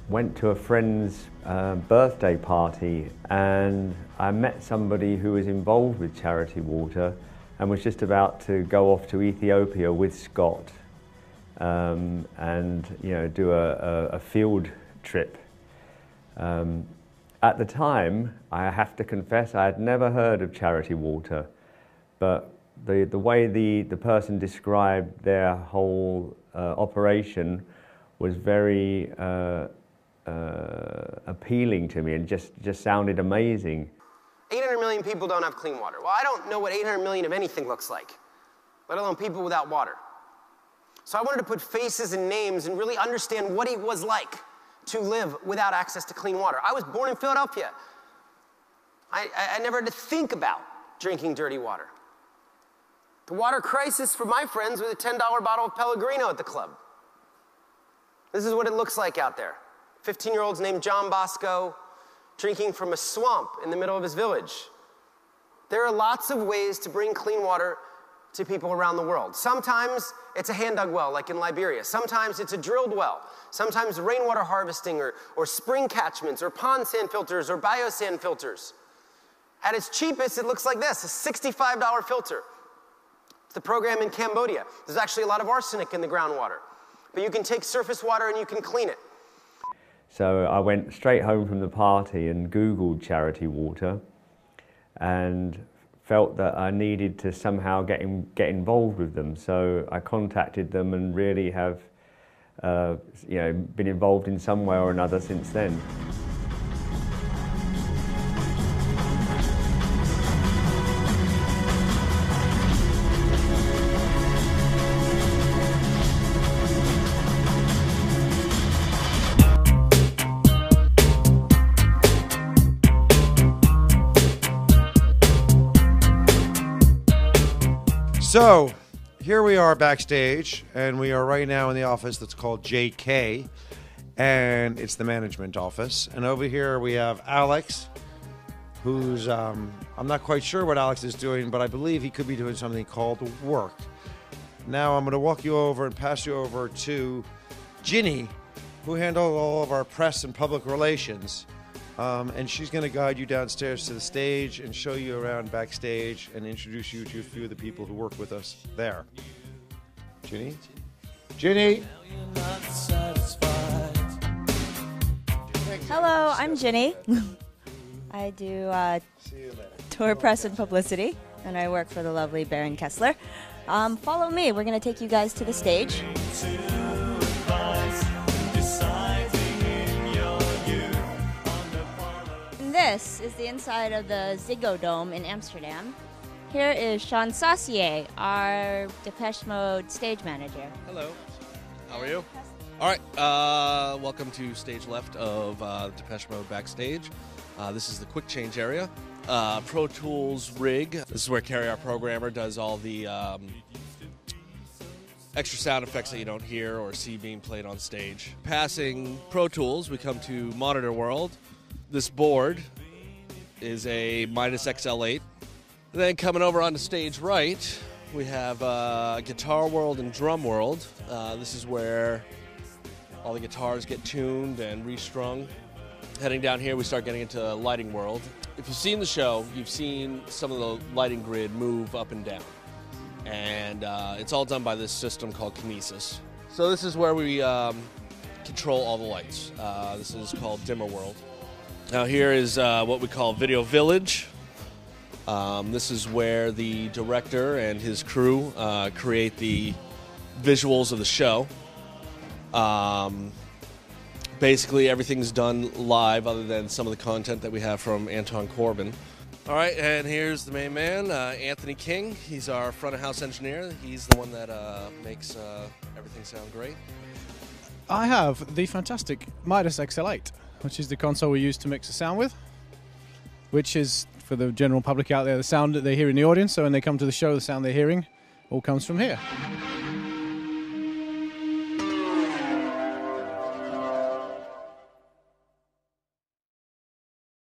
went to a friend's birthday party, and I met somebody who was involved with Charity Water and was just about to go off to Ethiopia with Scott and do a field trip. At the time, I have to confess, I had never heard of Charity Water, but the way the person described their whole operation was very appealing to me and just sounded amazing. 800 million people don't have clean water. Well, I don't know what 800 million of anything looks like, let alone people without water. So I wanted to put faces and names and really understand what it was like to live without access to clean water. I was born in Philadelphia. I never had to think about drinking dirty water. The water crisis for my friends with a $10 bottle of Pellegrino at the club. This is what it looks like out there. 15-year-olds named John Bosco drinking from a swamp in the middle of his village. There are lots of ways to bring clean water to people around the world. Sometimes it's a hand-dug well, like in Liberia. Sometimes it's a drilled well. Sometimes rainwater harvesting or spring catchments or pond sand filters or biosand filters. At its cheapest, it looks like this, a $65 filter. It's the program in Cambodia. There's actually a lot of arsenic in the groundwater. But you can take surface water and you can clean it. So I went straight home from the party and Googled Charity Water and felt that I needed to somehow get involved with them. So I contacted them and really have been involved in some way or another since then. So, here we are backstage, and we are right now in the office that's called JK, and it's the management office. And over here we have Alex, who's, I'm not quite sure what Alex is doing, but I believe he could be doing something called work. Now I'm going to walk you over and pass you over to Ginny, who handles all of our press and public relations. And she's going to guide you downstairs to the stage and show you around backstage and introduce you to a few of the people who work with us there. Ginny? Ginny! Hello, I'm Ginny. I do tour press and publicity, and I work for the lovely Baron Kessler. Follow me. We're going to take you guys to the stage. This is the inside of the Ziggo Dome in Amsterdam. Here is Sean Saucier, our Depeche Mode stage manager. Hello. How are you? All right. Welcome to stage left of Depeche Mode backstage. This is the quick change area. Pro Tools rig. This is where Carrie, our programmer, does all the extra sound effects that you don't hear or see being played on stage. Passing Pro Tools, we come to Monitor World. This board is a -XL8. And then coming over onto stage right, we have Guitar World and Drum World. This is where all the guitars get tuned and restrung. Heading down here, we start getting into Lighting World. If you've seen the show, you've seen some of the lighting grid move up and down. And it's all done by this system called Kinesis. So this is where we control all the lights. This is called Dimmer World. Now here is what we call Video Village. This is where the director and his crew create the visuals of the show. Basically everything's done live other than some of the content that we have from Anton Corbin. All right, and here's the main man, Anthony King. He's our front of house engineer. He's the one that makes everything sound great. I have the fantastic Midas XL8, which is the console we use to mix the sound with, which is, for the general public out there, the sound that they hear in the audience. So when they come to the show, the sound they're hearing all comes from here.